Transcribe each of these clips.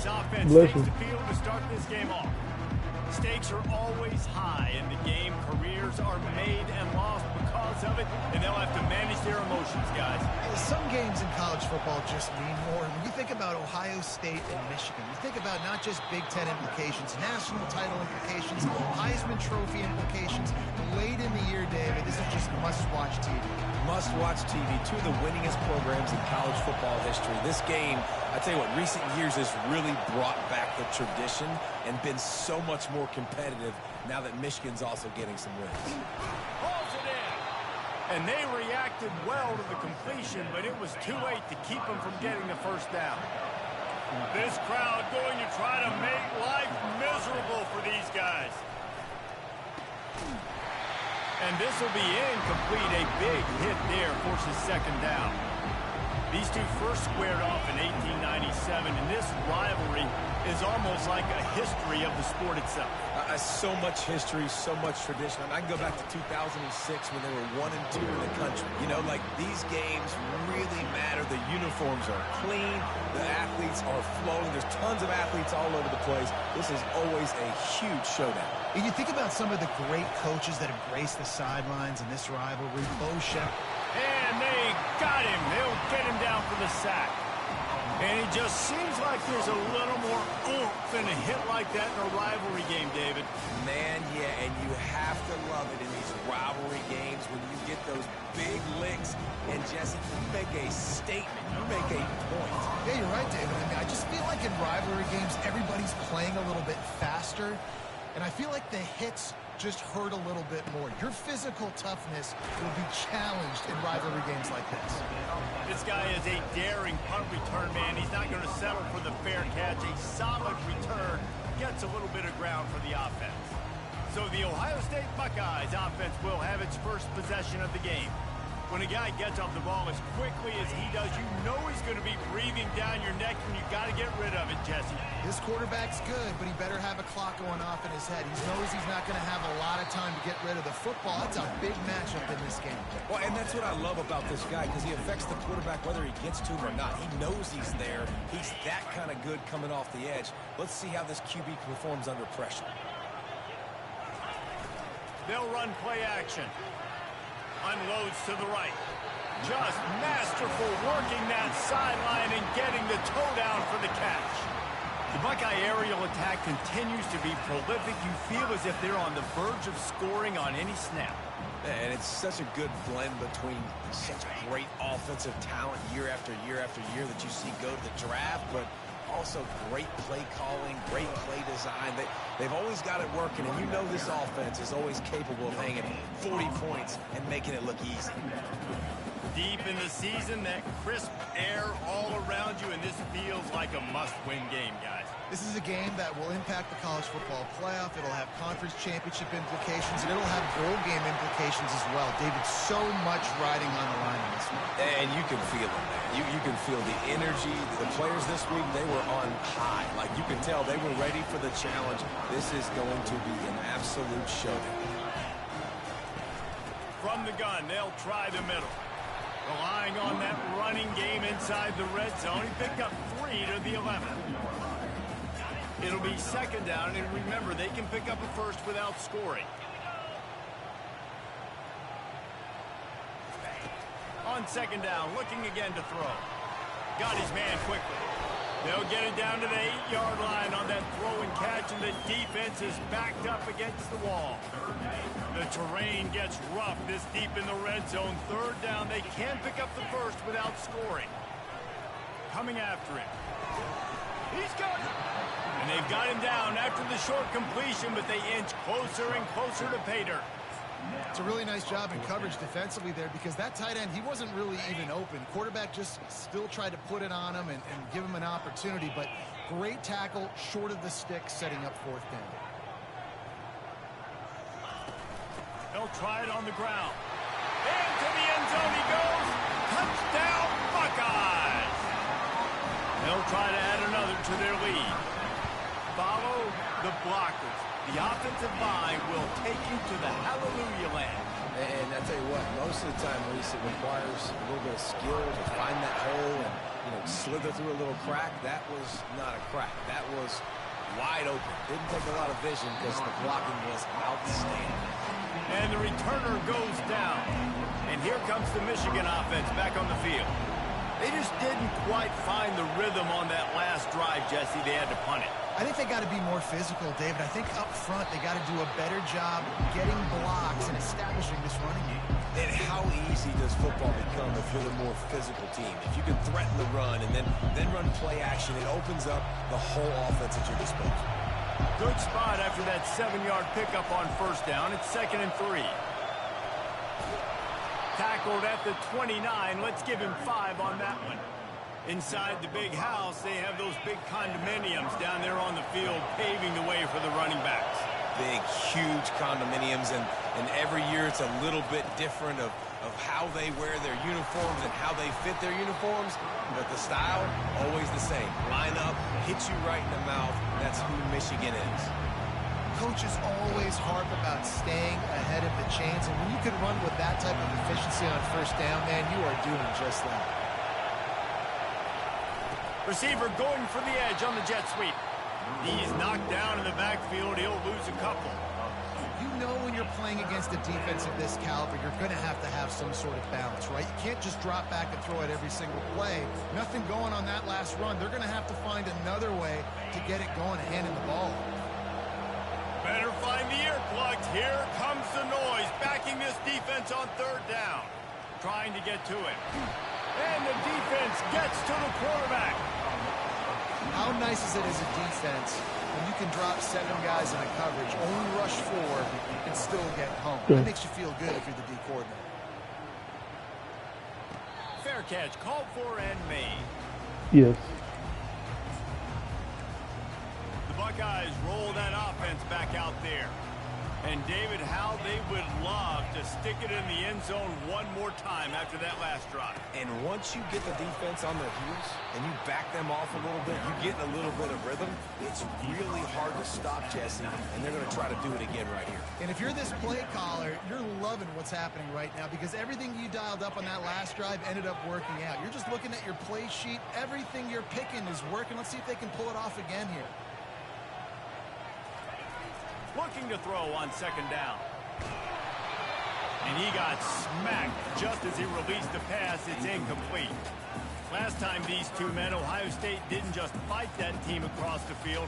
Buckeyes offense Bless takes you. the field to start this game off. Stakes are always high in the game. Careers are made and lost because of it, and they'll have to manage their emotions, guys. Some games in college football just mean more. When you think about Ohio State and Michigan, you think about not just Big Ten implications, national title implications, Heisman Trophy implications. Late in the year, David, this is just must-watch TV. Must-watch TV. Two of the winningest programs in college football history. This game, I tell you what, recent years has really brought back the tradition and been so much more competitive now that Michigan's also getting some wins. Pulls it in. And they reacted well to the completion, but it was too late to keep them from getting the first down. This crowd going to try to make life miserable for these guys. And this will be incomplete. A big hit there forces second down. These two first squared off in 1897, and this rivalry is almost like a history of the sport itself. So much history, so much tradition. I can go back to 2006 when they were 1 and 2 in the country. You know, like these games really matter. The uniforms are clean. The athletes are flowing. There's tons of athletes all over the place. This is always a huge showdown. And you think about some of the great coaches that have graced the sidelines in this rivalry. Bo Shepherd. And they got him. They'll get him down for the sack. And it just seems like there's a little more oomph in a hit like that in a rivalry game, David. Man, yeah, and you have to love it in these rivalry games when you get those big licks. And, Jesse, you make a statement. You make a point. Yeah, you're right, David. I mean, I just feel like in rivalry games, everybody's playing a little bit faster. And I feel like the hits just hurt a little bit more. Your physical toughness will be challenged in rivalry games like this. This guy is a daring punt return man. He's not going to settle for the fair catch. A solid return gets a little bit of ground for the offense. So the Ohio State Buckeyes offense will have its first possession of the game. When a guy gets off the ball as quickly as he does, you know he's going to be breathing down your neck, and you've got to get rid of it, Jesse. This quarterback's good, but he better have a clock going off in his head. He knows he's not going to have a lot of time to get rid of the football. That's a big matchup in this game. Well, and that's what I love about this guy, because he affects the quarterback whether he gets to him or not. He knows he's there. He's that kind of good coming off the edge. Let's see how this QB performs under pressure. They'll run play action. Unloads to the right. Just masterful working that sideline and getting the toe down for the catch. The Buckeye aerial attack continues to be prolific. You feel as if they're on the verge of scoring on any snap. And it's such a good blend between such great offensive talent year after year after year that you see go to the draft, but also great play calling, great play design. They've always got it working, and you know this offense is always capable of hanging 40 points and making it look easy. Deep in the season, that crisp air all around you, and this feels like a must-win game, guys. This is a game that will impact the college football playoff. It'll have conference championship implications, and it'll have bowl game implications as well. David, so much riding on the line in this one. And you can feel it, man. You can feel the energy. The players this week, they were on high. Like, you can tell they were ready for the challenge. This is going to be an absolute showdown. From the gun, they'll try the middle. Relying on that running game inside the red zone. He picked up 3 to the 11. It'll be second down, and remember, they can pick up a first without scoring. On second down, looking again to throw. Got his man quickly. They'll get it down to the 8-yard line on that throw and catch, and the defense is backed up against the wall. The terrain gets rough this deep in the red zone. Third down, they can pick up the first without scoring. Coming after him. He's got it. And they've got him down after the short completion, but they inch closer and closer to pay dirt. It's a really nice job in coverage defensively there, because that tight end, he wasn't really even open. Quarterback just still tried to put it on him and give him an opportunity, but great tackle short of the stick, setting up fourth down. They'll try it on the ground. Into the end zone he goes. Touchdown, Buckeyes! They'll try to add another to their lead. Follow the blockers. The offensive line will take you to the hallelujah land. And I tell you what, most of the time, Reese, it requires a little bit of skill to find that hole and slither through a little crack. That was not a crack. That was wide open. Didn't take a lot of vision because the blocking was outstanding. And the returner goes down. And here comes the Michigan offense back on the field. They just didn't quite find the rhythm on that last drive, Jesse. They had to punt it. I think they got to be more physical, David. I think up front they got to do a better job getting blocks and establishing this running game. And how easy does football become if you're the more physical team? If you can threaten the run and then run play action, it opens up the whole offense at your disposal. Good spot after that 7-yard pickup on first down. It's 2nd and 3. Tackled at the 29. Let's give him 5 on that one. Inside the big house, they have those big condominiums down there on the field paving the way for the running backs. Big, huge condominiums, and every year it's a little bit different of how they wear their uniforms and how they fit their uniforms, but the style, always the same. Line up, hit you right in the mouth. That's who Michigan is. Coaches always harp about staying ahead of the chains, and when you can run with that type of efficiency on first down, man, you are doing just that. Receiver going for the edge on the jet sweep. He's knocked down in the backfield. He'll lose a couple. You know when you're playing against a defense of this caliber, you're going to have some sort of balance, right? You can't just drop back and throw it every single play. Nothing going on that last run. They're going to have to find another way to get it going and handing the ball. Better find the earplugs. Here comes the noise, backing this defense on 3rd down. Trying to get to it. And the defense gets to the quarterback. How nice is it as a defense when you can drop 7 guys in a coverage, only rush 4, and still get home? That makes you feel good if you're the D coordinator. Fair catch, called for and made. Yes. The Buckeyes roll that offense back out there. And, David, how they would love to stick it in the end zone one more time after that last drive. And once you get the defense on their heels and you back them off a little bit, you get a little bit of rhythm, it's really hard to stop, Jesse, and they're going to try to do it again right here. And if you're this play caller, you're loving what's happening right now because everything you dialed up on that last drive ended up working out. You're just looking at your play sheet. Everything you're picking is working. Let's see if they can pull it off again here. Looking to throw on 2nd down. And he got smacked just as he released the pass. It's incomplete. Last time these two met, Ohio State didn't just fight that team across the field.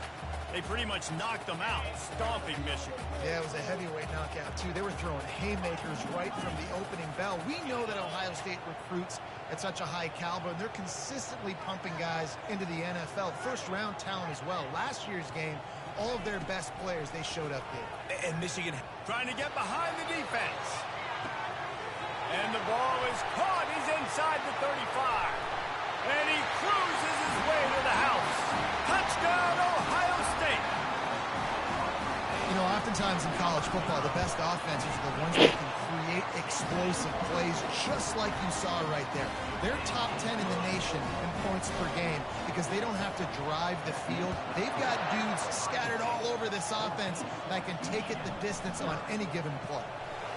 They pretty much knocked them out, stomping Michigan. Yeah, it was a heavyweight knockout, too. They were throwing haymakers right from the opening bell. We know that Ohio State recruits at such a high caliber, and they're consistently pumping guys into the NFL. First-round talent as well. Last year's game, all of their best players, they showed up there. And Michigan trying to get behind the defense. And the ball is caught. He's inside the 35. And he cruises his way to the house. Touchdown, Ohio State. You know, oftentimes in college football, the best offenses are the ones that can create explosive plays, just like you saw right there. They're top 10 in the nation in points per game because they don't have to drive the field. They've got dudes scattered all over this offense that can take it the distance on any given play.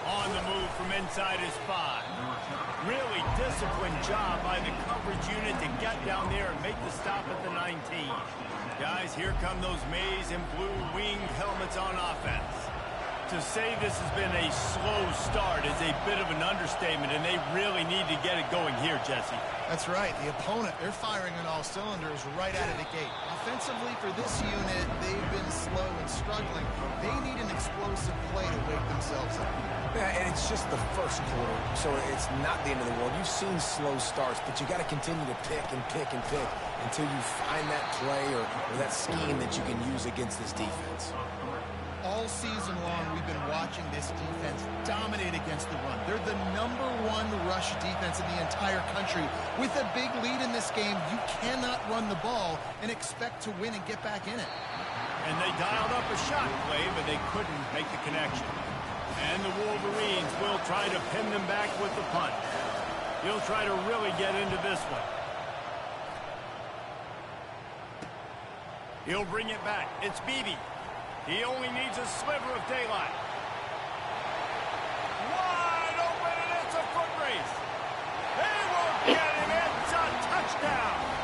On the move from inside his 5. Really disciplined job by the coverage unit to get down there and make the stop at the 19. Guys, here come those maize and blue winged helmets on offense. To say this has been a slow start is a bit of an understatement, and they really need to get it going here, Jesse. That's right. The opponent, they're firing on all cylinders right out of the gate. Offensively for this unit, they've been slow and struggling. They need an explosive play to wake themselves up. Yeah, and it's just the first quarter, so it's not the end of the world. You've seen slow starts, but you got to continue to pick and pick and pick until you find that play or that scheme that you can use against this defense. All season long, we've been watching this defense dominate against the run. They're the #1 rush defense in the entire country. With a big lead in this game, you cannot run the ball and expect to win and get back in it. And they dialed up a shot play, but they couldn't make the connection. And the Wolverines will try to pin them back with the punt. He'll try to really get into this one. He'll bring it back. It's Beebe. He only needs a sliver of daylight. Wide open, and it's a foot race. They won't get him. It's a touchdown.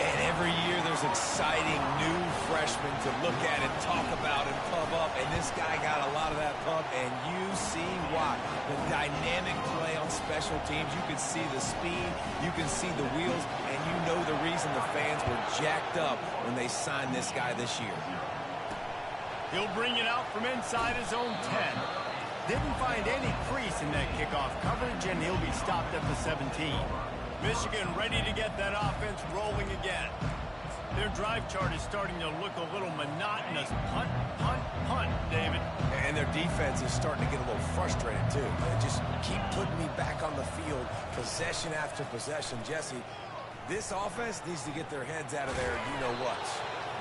And every year there's exciting new freshmen to look at and talk about and pump up. And this guy got a lot of that pump, and you see why. The dynamic play on special teams. You can see the speed. You can see the wheels. And you know the reason the fans were jacked up when they signed this guy this year. He'll bring it out from inside his own 10. Didn't find any crease in that kickoff coverage, and he'll be stopped at the 17. Michigan ready to get that offense rolling again. Their drive chart is starting to look a little monotonous. Punt, punt, punt, David. And their defense is starting to get a little frustrated, too. They just keep putting me back on the field, possession after possession. Jesse, this offense needs to get their heads out of their you-know-whats.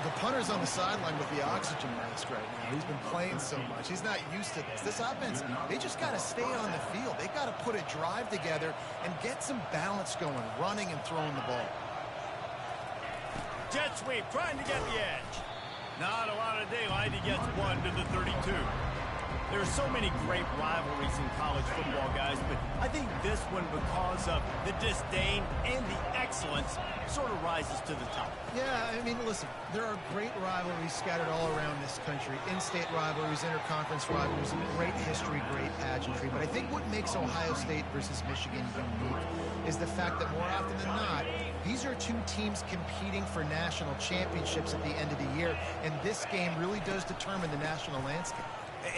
The punter's on the sideline with the oxygen mask right now. He's been playing so much. He's not used to this. This offense, they just got to stay on the field. They got to put a drive together and get some balance going, running and throwing the ball. Jet sweep, trying to get the edge. Not a lot of daylight. He gets one to the 32. There are so many great rivalries in college football, guys, but I think this one, because of the disdain and the excellence, sort of rises to the top. Yeah, I mean, listen, there are great rivalries scattered all around this country. In-state rivalries, interconference rivalries, great history, great pageantry. But I think what makes Ohio State versus Michigan unique is the fact that more often than not, these are two teams competing for national championships at the end of the year, and this game really does determine the national landscape.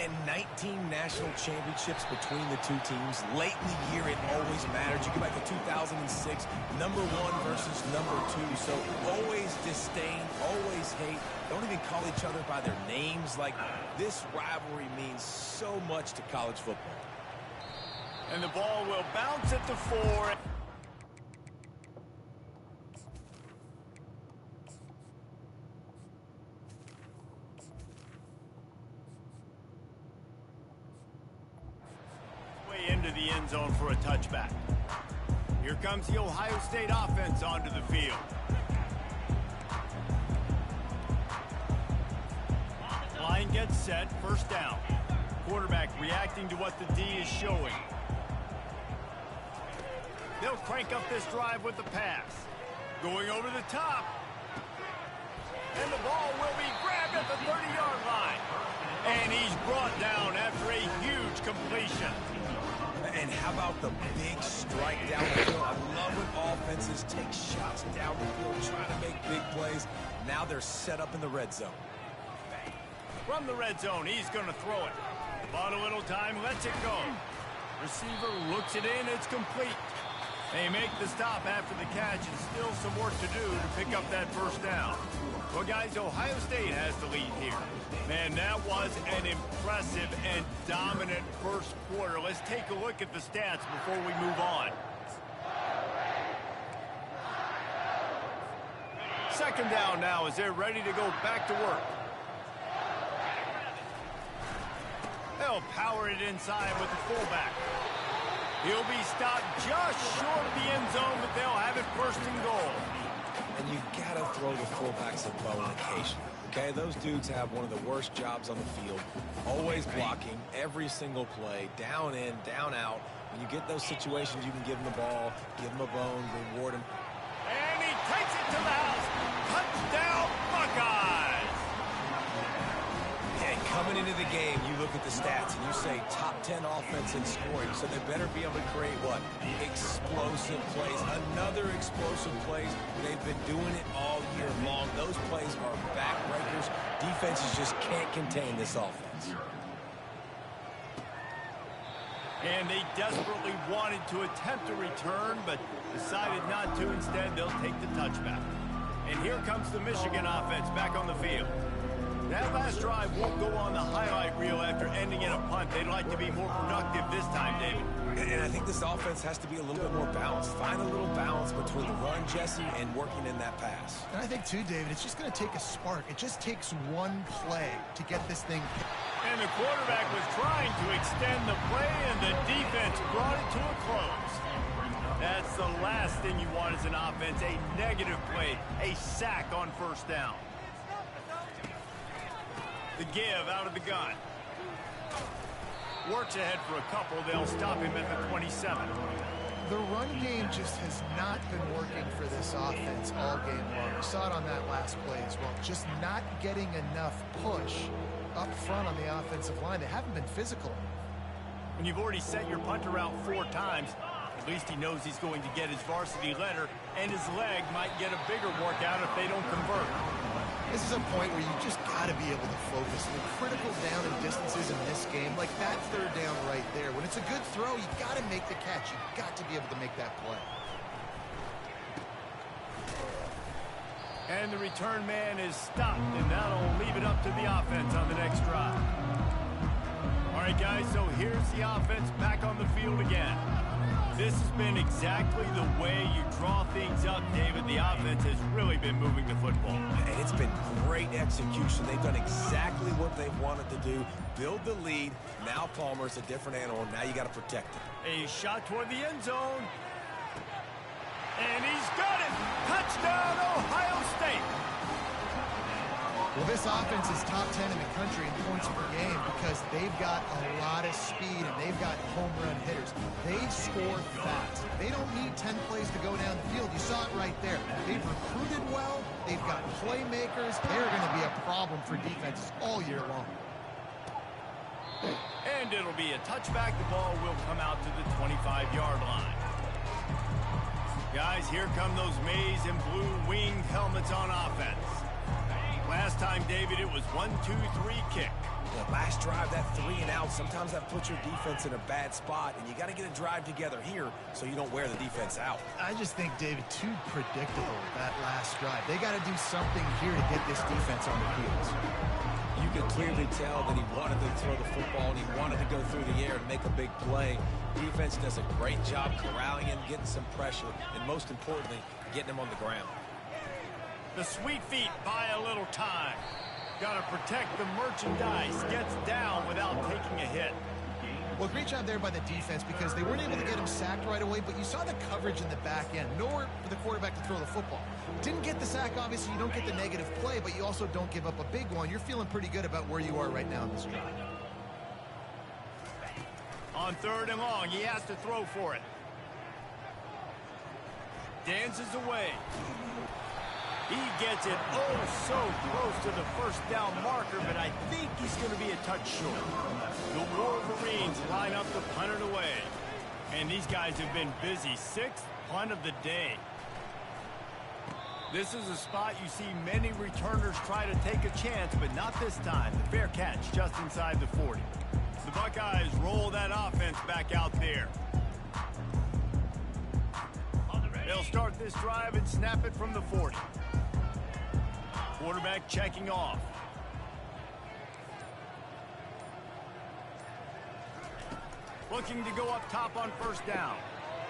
And 19 national championships between the two teams. Late in the year, it always mattered. You go back to 2006, number 1 versus number 2. So always disdain, always hate. Don't even call each other by their names. Like, this rivalry means so much to college football. And the ball will bounce at the 4. Into the end zone for a touchback. Here comes the Ohio State offense onto the field. Line gets set, first down. Quarterback reacting to what the D is showing. They'll crank up this drive with the pass. Going over the top. And the ball will be grabbed at the 30-yard line. And he's brought down after a huge completion. And how about the big strike down the field? I love when offenses take shots down the field, trying to make big plays. Now they're set up in the red zone. From the red zone, he's going to throw it. Bought a little time, lets it go. Receiver looks it in, it's complete. They make the stop after the catch, and still some work to do to pick up that first down. Well, guys, Ohio State has the lead here. Man, that was an impressive and dominant first quarter. Let's take a look at the stats before we move on. Second down now as they're ready to go back to work. They'll power it inside with the fullback. He'll be stopped just short of the end zone, but they'll have it first and goal. And you got to throw the fullbacks a bone occasionally. Okay, those dudes have one of the worst jobs on the field. Always blocking every single play, down in, down out. When you get those situations, you can give them the ball, give them a bone, reward them. And he takes it to the house. Touchdown, Buckeyes! And coming into the game, you look at the stats and you say top 10 offense in scoring, so they better be able to create what? Explosive plays. Another explosive plays. They've been doing it all year long. Those plays are backbreakers. Defenses just can't contain this offense. And they desperately wanted to attempt a return, but decided not to. Instead, they'll take the touchback. And here comes the Michigan offense back on the field. That last drive won't go on the highlight reel after ending in a punt. They'd like to be more productive this time, David. And I think this offense has to be a little bit more balanced. Find a little balance between the run, Jesse, and working in that pass. And I think, too, David, it's just going to take a spark. It just takes one play to get this thing. And the quarterback was trying to extend the play, and the defense brought it to a close. That's the last thing you want as an offense, a negative play, a sack on first down. The give out of the gun. Works ahead for a couple. They'll stop him at the 27. The run game just has not been working for this offense all game long. We saw it on that last play as well. Just not getting enough push up front on the offensive line. They haven't been physical. When you've already set your punter out 4 times, at least he knows he's going to get his varsity letter, and his leg might get a bigger workout if they don't convert. This is a point where you just got to be able to focus. The critical down and distances in this game, like that 3rd down right there. When it's a good throw, you got to make the catch. You got to be able to make that play. And the return man is stopped, and that'll leave it up to the offense on the next drive. All right, guys, so here's the offense back on the field again. This has been exactly the way you draw things up, David. The offense has really been moving the football. And it's been great execution. They've done exactly what they wanted to do. Build the lead. Now Palmer's a different animal. Now you got to protect him. A shot toward the end zone. And he's got it. Touchdown, Ohio State. Well, this offense is top 10 in the country in points per game because they've got a lot of speed and they've got home run hitters. They score fast. They don't need 10 plays to go down the field. You saw it right there. They've recruited well. They've got playmakers. They're going to be a problem for defenses all year long. And it'll be a touchback. The ball will come out to the 25-yard line. Guys, here come those maize and blue winged helmets on offense. Last time, David, it was 1, 2, 3 kick. The last drive, that 3 and out, sometimes that puts your defense in a bad spot, and you got to get a drive together here so you don't wear the defense out. I just think, David, too predictable that last drive. They got to do something here to get this defense on the heels. You can clearly tell that he wanted to throw the football and he wanted to go through the air and make a big play. Defense does a great job corralling him, getting some pressure, and most importantly, getting him on the ground. The sweet feet buy a little time. Got to protect the merchandise. Gets down without taking a hit. Well, great job there by the defense because they weren't able to get him sacked right away, but you saw the coverage in the back end. Nowhere for the quarterback to throw the football. Didn't get the sack, obviously. You don't get the negative play, but you also don't give up a big one. You're feeling pretty good about where you are right now in this drive. On 3rd and long, he has to throw for it. Dances away. He gets it so close to the 1st down marker, but I think he's going to be a touch short. The Wolverines line up to punt it away. And these guys have been busy. 6th punt of the day. This is a spot you see many returners try to take a chance, but not this time. The fair catch just inside the 40. The Buckeyes roll that offense back out there. They'll start this drive and snap it from the 40. Quarterback checking off. Looking to go up top on 1st down.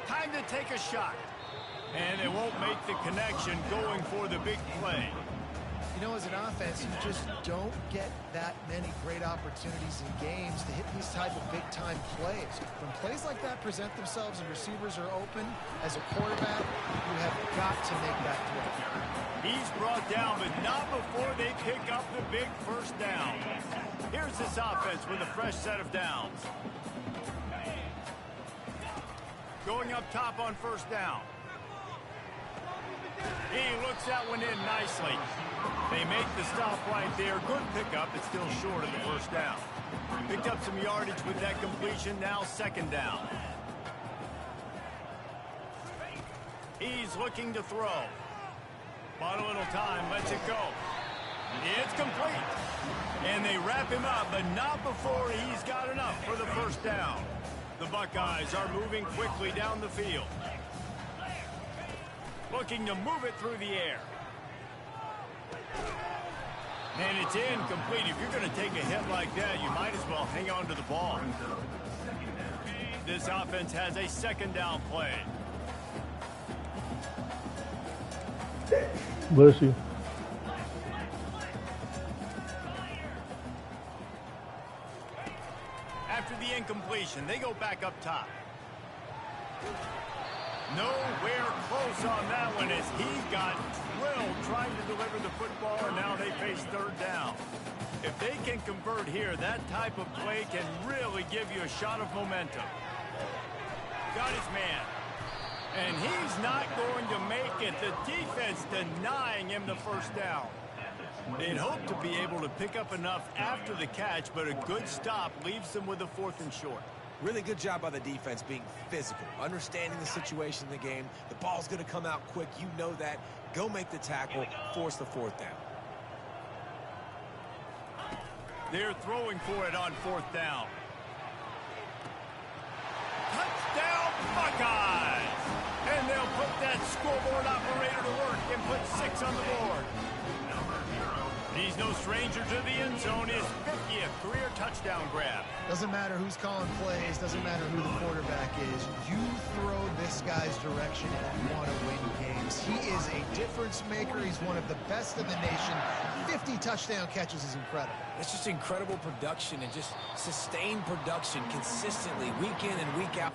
Time to take a shot. And they won't make the connection going for the big play. You know, as an offense, you just don't get that many great opportunities in games to hit these type of big-time plays. When plays like that present themselves and receivers are open, as a quarterback, you have got to make that throw. He's brought down, but not before they pick up the big 1st down. Here's this offense with a fresh set of downs. Going up top on 1st down. He looks that one in nicely. They make the stop right there. Good pickup. It's still short of the 1st down. Picked up some yardage with that completion. Now 2nd down. He's looking to throw. Bought a little time. Lets it go. It's complete. And they wrap him up, but not before he's got enough for the 1st down. The Buckeyes are moving quickly down the field. Looking to move it through the air. And it's incomplete. If you're going to take a hit like that, you might as well hang on to the ball. This offense has a 2nd down play. Bless you. After the incompletion, they go back up top. Nowhere close on that one as he got drilled trying to deliver the football, and now they face 3rd down. If they can convert here, that type of play can really give you a shot of momentum. Got his man. And he's not going to make it. The defense denying him the first down. They'd hoped to be able to pick up enough after the catch, but a good stop leaves them with a 4th and short. Really good job by the defense being physical, understanding the situation in the game. The ball's going to come out quick. You know that. Go make the tackle, force the 4th down. They're throwing for it on 4th down. Touchdown, Buckeyes! And they'll put that scoreboard operator to work and put 6 on the board. He's no stranger to the end zone. His 50th career touchdown grab. Doesn't matter who's calling plays, doesn't matter who the quarterback is. You throw this guy's direction and you want to win games. He is a difference maker. He's one of the best in the nation. 50 touchdown catches is incredible. It's just incredible production and just sustained production consistently week in and week out.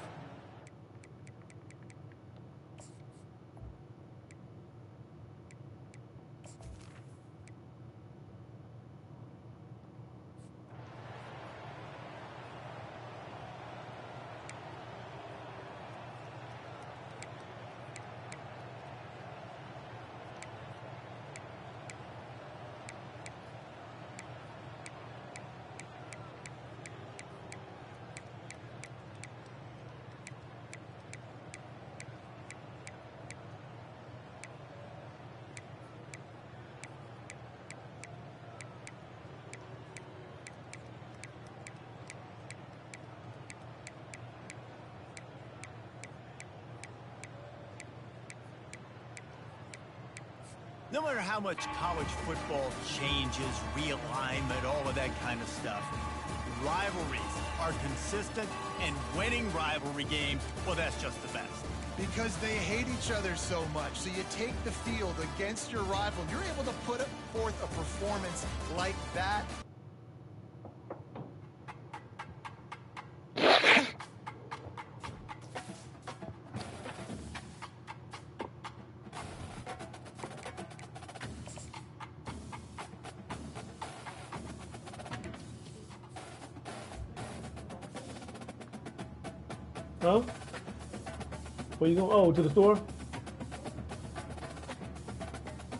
No matter how much college football changes, realignment, all of that kind of stuff, rivalries are consistent, and winning rivalry games, well, that's just the best. Because they hate each other so much. So you take the field against your rival. You're able to put forth a performance like that. Huh? Where you going? Oh, to the store?